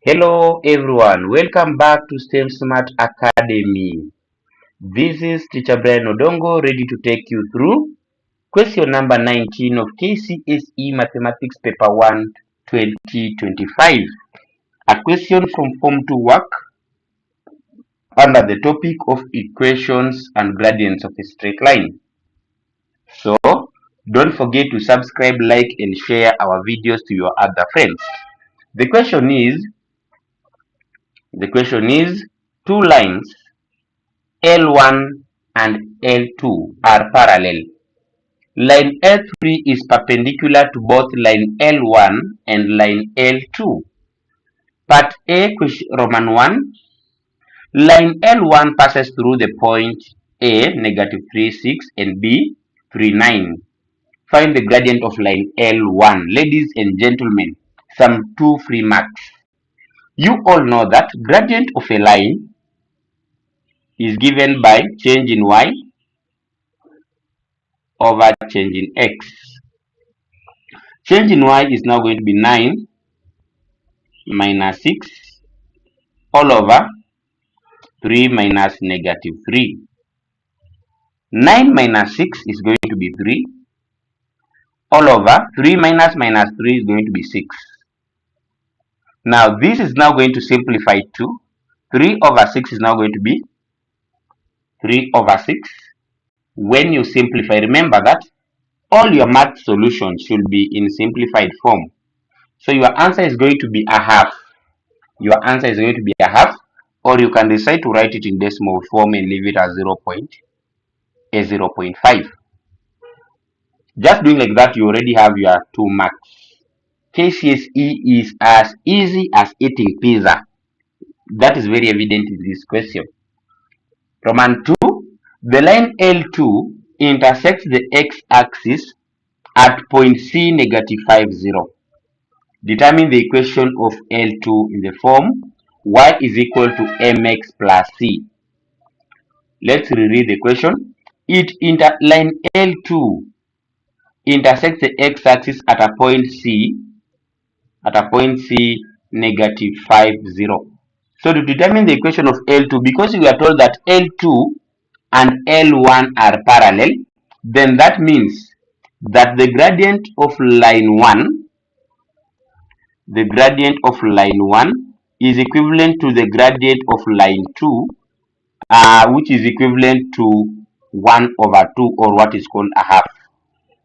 Hello everyone, welcome back to STEM Smart Academy. This is Teacher Brian Odongo ready to take you through question number 19 of Kcse Mathematics Paper 1 2025. A question from Form 2 work under the topic of equations and gradients of a straight line. So, don't forget to subscribe, like and share our videos to your other friends. The question is two lines L1 and L2 are parallel. Line L3 is perpendicular to both line L1 and line L2. Part A, Roman 1. Line L1 passes through the point A, negative 3, 6, and B, 3, 9. Find the gradient of line L1. Ladies and gentlemen, some 2 free marks. You all know that gradient of a line is given by change in y over change in x. Change in y is now going to be 9 minus 6 all over 3 minus negative 3. 9 minus 6 is going to be 3 all over 3 minus 3 is going to be 6. Now this is now going to simplify to 3 over 6 is now going to be 3 over 6. When you simplify, remember that all your math solutions should be in simplified form. So your answer is going to be a half. Your answer is going to be a half, or you can decide to write it in decimal form and leave it as 0.5. Just doing like that, you already have your 2 marks. Kcse is as easy as eating pizza. That is very evident in this question. Roman 2, the line L2 intersects the x-axis at point C, negative 5, 0. Determine the equation of L2 in the form y is equal to mx plus c. Let's reread the question. Line L2 intersects the x-axis at a point C, negative 5, 0. So to determine the equation of L2, because we are told that L2 and L1 are parallel, then that means that the gradient of line 1 is equivalent to the gradient of line 2, which is equivalent to 1 over 2, or what is called a half.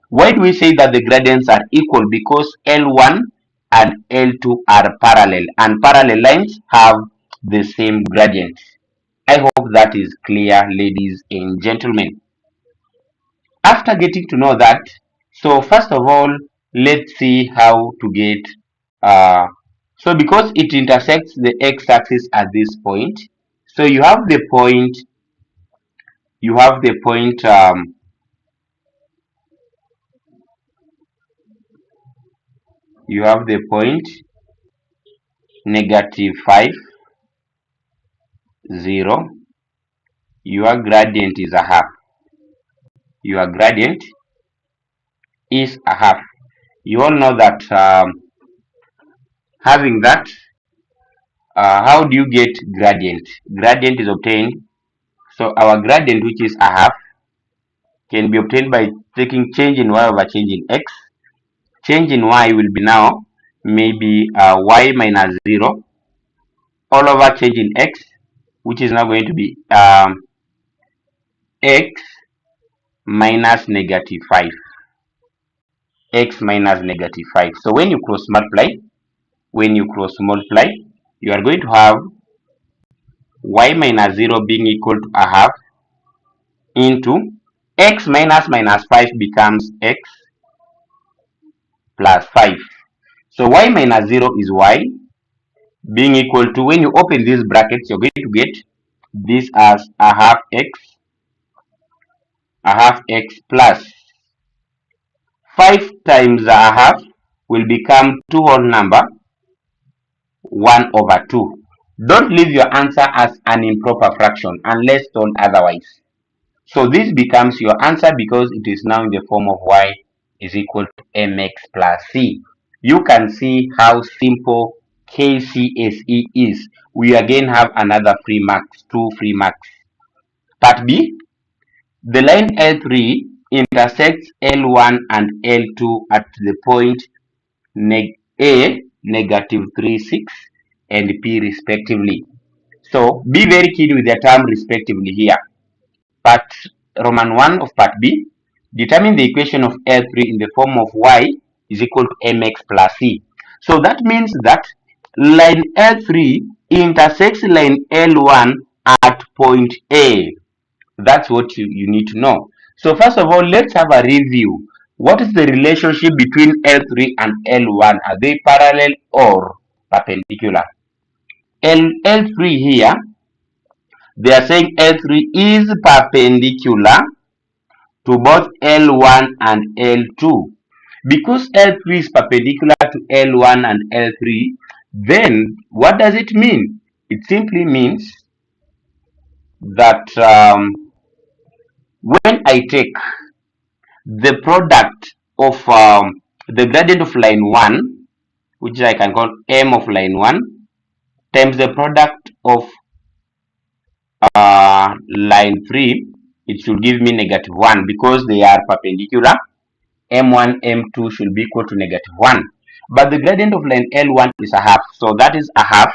Why do we say that the gradients are equal? Because L1 and L2 are parallel, and parallel lines have the same gradient. I hope that is clear, ladies and gentlemen. After getting to know that, so first of all, let's see how to get so because it intersects the x-axis at this point, so you have the point negative 5, 0. Your gradient is a half. You all know that having that, how do you get gradient? Gradient is obtained. So our gradient, which is a half, can be obtained by taking change in y over change in x. Change in y will be now maybe y minus 0 all over change in x, which is now going to be x minus negative 5. X minus negative 5. So when you cross multiply, you are going to have y minus 0 being equal to a half into x minus 5 becomes x plus 5. So y minus 0 is y being equal to, when you open these brackets, you're going to get this as a half x plus 5 times a half will become 2 whole number 1 over 2. Don't leave your answer as an improper fraction unless told otherwise. So this becomes your answer because it is now in the form of y is equal to mx plus c. You can see how simple Kcse is, we again have another free marks, 2 free marks. Part B, the line L3 intersects L1 and L2 at the point A negative 3, 6 and P respectively. So be very keen with the term respectively here. Part Roman 1 of part B, determine the equation of L3 in the form of y is equal to mx plus c. So that means that line L3 intersects line L1 at point A. That's what you need to know. So first of all, let's have a review. What is the relationship between L3 and L1? Are they parallel or perpendicular? L3 here, they are saying L3 is perpendicular to both L1 and L2. Because L3 is perpendicular to L1 and L3, then what does it mean? It simply means that when I take the product of the gradient of line 1, which I can call m of line 1, times the product of line 3, it should give me negative 1 because they are perpendicular. M1, M2 should be equal to negative 1. But the gradient of line L1 is a half. So that is a half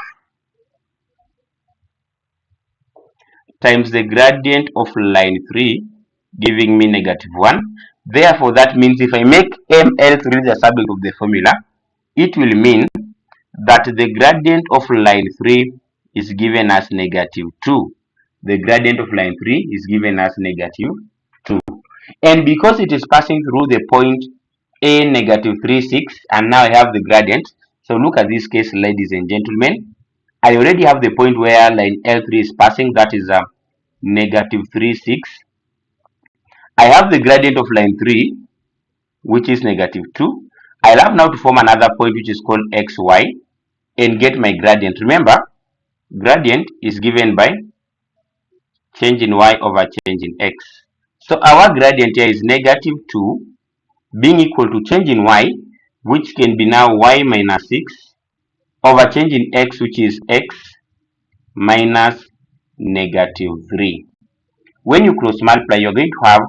times the gradient of line 3 giving me negative 1. Therefore, that means if I make ML3 the subject of the formula, it will mean that the gradient of line 3 is given as negative 2. The gradient of line 3 is given as negative 2. And because it is passing through the point A negative 3, 6, and now I have the gradient. So look at this case, ladies and gentlemen. I already have the point where line L3 is passing, that is negative 3, 6. I have the gradient of line 3, which is negative 2. I'll have now to form another point which is called xy and get my gradient. Remember, gradient is given by change in y over change in x. So our gradient here is negative 2 being equal to change in y, which can be now y minus 6 over change in x, which is x minus negative 3. When you cross multiply, you're going to have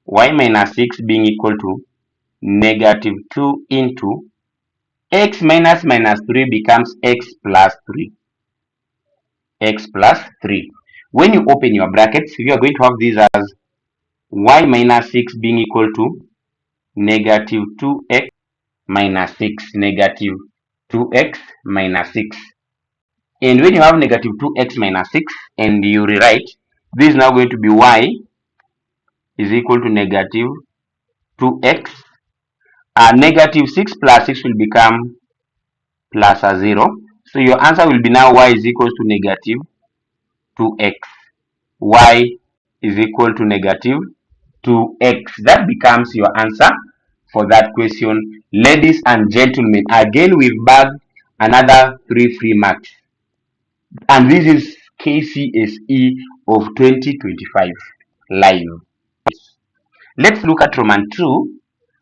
y minus 6 being equal to negative 2 into x minus minus 3 becomes x plus 3. X plus 3. When you open your brackets, you are going to have these as y minus 6 being equal to negative 2x minus 6, negative 2x minus 6. And when you have negative 2x minus 6 and you rewrite, this is now going to be y is equal to negative 2x. Negative 6 plus 6 will become plus a 0. So your answer will be now y is equal to negative 2x. Y is equal to negative 2x. That becomes your answer for that question. Ladies and gentlemen, again we've bagged another 3 free marks. And this is Kcse of 2025 live. Let's look at Roman 2.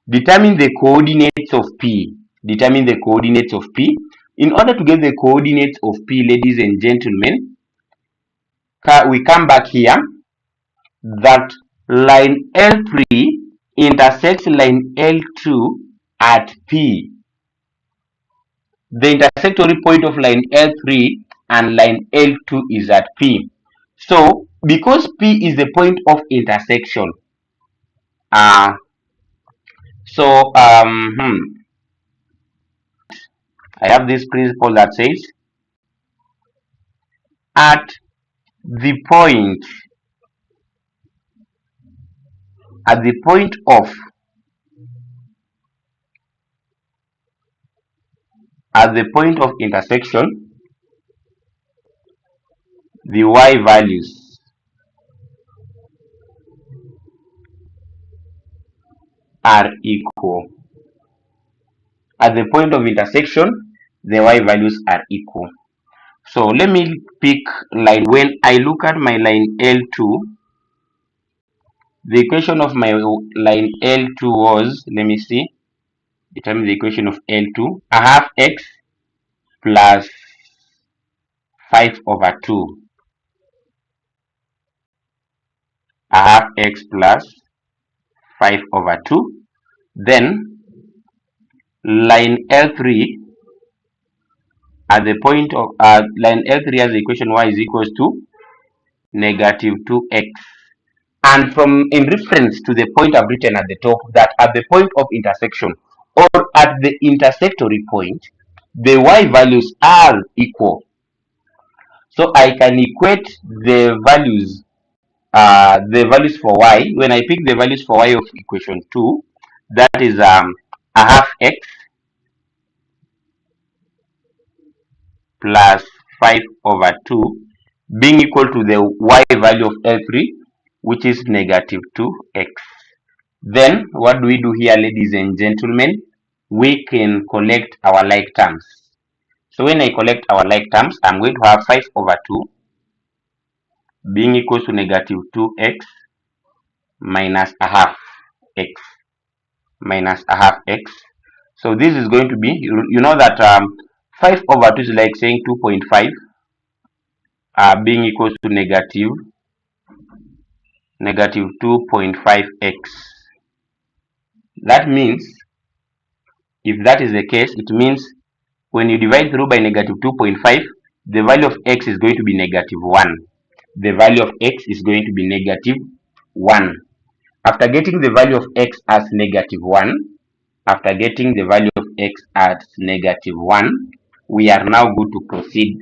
Determine the coordinates of P. Determine the coordinates of P. In order to get the coordinates of P, ladies and gentlemen, we come back here that line L3 intersects line L2 at P. The intersectory point of line L3 and line L2 is at P. So, because P is the point of intersection, I have this principle that says at the point of intersection, the y values are equal. At the point of intersection, the y values are equal. So let me pick line. When I look at my line L2, the equation of my line L2 was, let me see, determine the equation of L2. I have x plus 5 over 2. I have x plus 5 over 2. Then line L3 at the point of line L3 has the equation y is equals to negative 2x. And from in reference to the point I've written at the top, that at the point of intersection or at the intersectory point, the y values are equal. So I can equate the values for y. When I pick the values for y of equation 2, that is a half x plus 5 over 2 being equal to the y value of L3, which is negative 2x. Then what do we do here, ladies and gentlemen? We can collect our like terms. So when I collect our like terms, I'm going to have 5 over 2 being equal to negative 2x minus a half x minus a half x. So this is going to be, you know that 5 over 2 is like saying 2.5 being equal to negative 2.5x. That means, if that is the case, it means when you divide through by negative 2.5, the value of x is going to be negative 1. The value of x is going to be negative 1. After getting the value of x as negative 1, we are now good to proceed.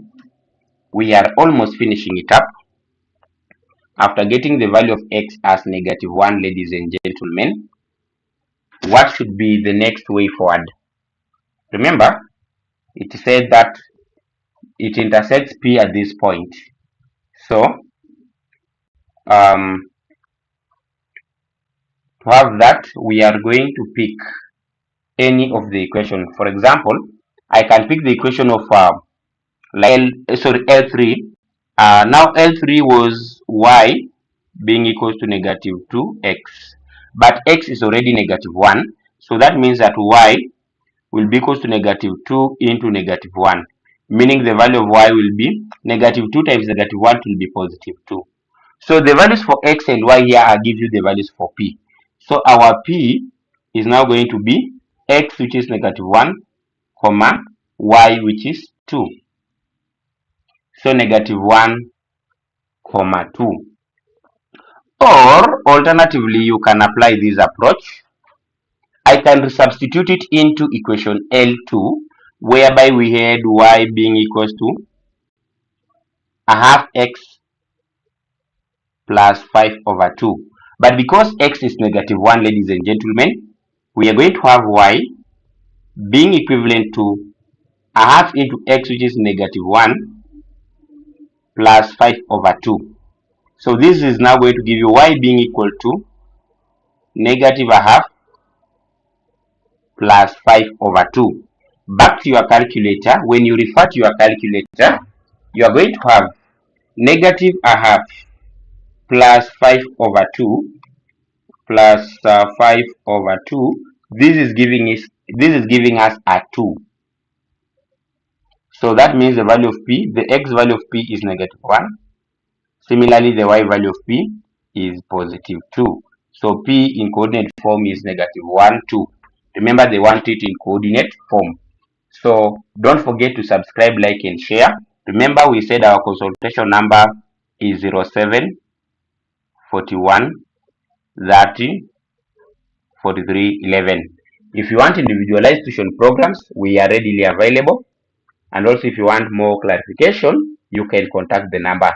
We are almost finishing it up. After getting the value of x as negative 1, ladies and gentlemen, what should be the next way forward? Remember, it said that it intersects P at this point. So, to have that, we are going to pick any of the equation. For example, I can pick the equation of L3. Now L3 was y being equal to negative 2x, but x is already negative 1, so that means that y will be equal to negative 2 into negative 1, meaning the value of y will be negative 2 times negative 1 will be positive 2. So the values for x and y here are give you the values for p. So our p is now going to be x, which is negative 1, comma y, which is 2. So negative 1, comma 2. Or alternatively, you can apply this approach. I can substitute it into equation L2, whereby we had y being equals to a half x plus 5 over 2. But because x is negative 1, ladies and gentlemen, we are going to have y being equivalent to a half into x, which is negative 1, plus 5 over 2. So this is now going to give you y being equal to negative a half plus 5 over 2. Back to your calculator. When you refer to your calculator, you are going to have negative a half plus 5 over 2 plus 5 over 2. This is giving us a 2. So that means the value of p, the x value of p is negative 1. Similarly, the y value of p is positive 2. So p in coordinate form is negative 1, 2. Remember, they want it in coordinate form. So don't forget to subscribe, like, and share. Remember, we said our consultation number is 07 41 30 43 11. If you want individualized tuition programs, we are readily available. And also, if you want more clarification, you can contact the number.